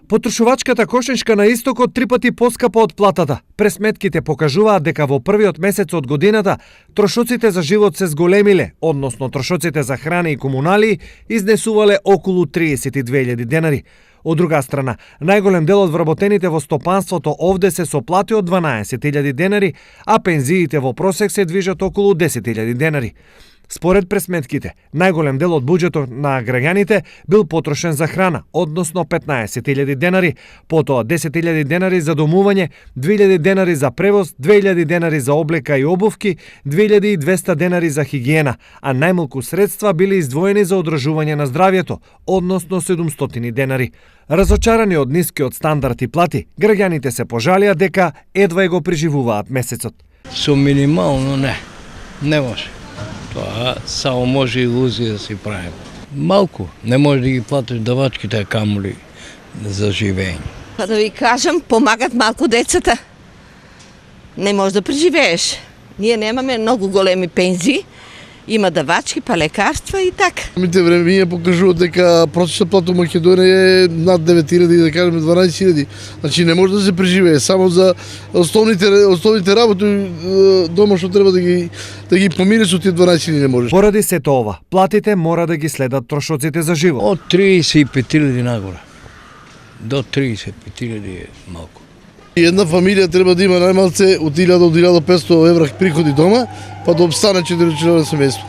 Потрошувачката кошничка на истокот 3 пати поскапа од платата. Пресметките покажуваат дека во првиот месец од годината трошоците за живот се зголемиле, односно трошоците за храна и комуналии изнесувале околу 32.000 денари. Од друга страна, најголем дел од вработените во стопанството овде се со плати од 12.000 денари, а пензиите во просек се движат околу 10.000 денари. Според пресметките, најголем дел од буџетот на граѓаните бил потрошен за храна, односно 15.000 денари, потоа 10.000 денари за домување, 2.000 денари за превоз, 2.000 денари за облека и обувки, 2.200 денари за хигиена, а најмалку средства били издвоени за одржување на здравјето, односно 700 денари. Разочарани од нискиот стандард и плати, граѓаните се пожалија дека едва го преживуваат месецот. Со минимално не може. Тоа само може илузија да си правим. Малку, не може да ги платиш давачките, камоли за живење. Па да ви кажам, помагат малку децата. Не може да преживееш. Ние немаме многу големи пензии, има давачки, па лекарства и така. Самите времења покажуваат дека просечна плата во Македонија е над 9.000, да кажеме 12.000. Значи не може да се преживее, само за основните работи дома што треба да ги помири со тие 12.000 не можеш. Поради сето ова, платите мора да ги следат трошоците за живот. Од 35.000 нагоре. До 35.000 е малку. Една фамилија треба да има најмалце од 1000 до 1500 евра приходи дома, па да обстане 4-членово семејство.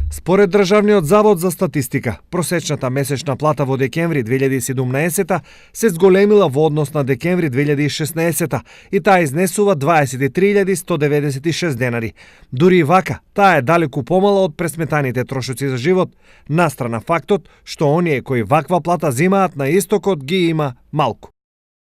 Според Државниот завод за статистика, просечната месечна плата во декември 2017 се зголемила во однос на декември 2016 и таа изнесува 23.196 денари. Дури и вака, таа е далеку помала од пресметаните трошоци за живот, настрана фактот што оние кои ваква плата земаат на истокот ги има малку.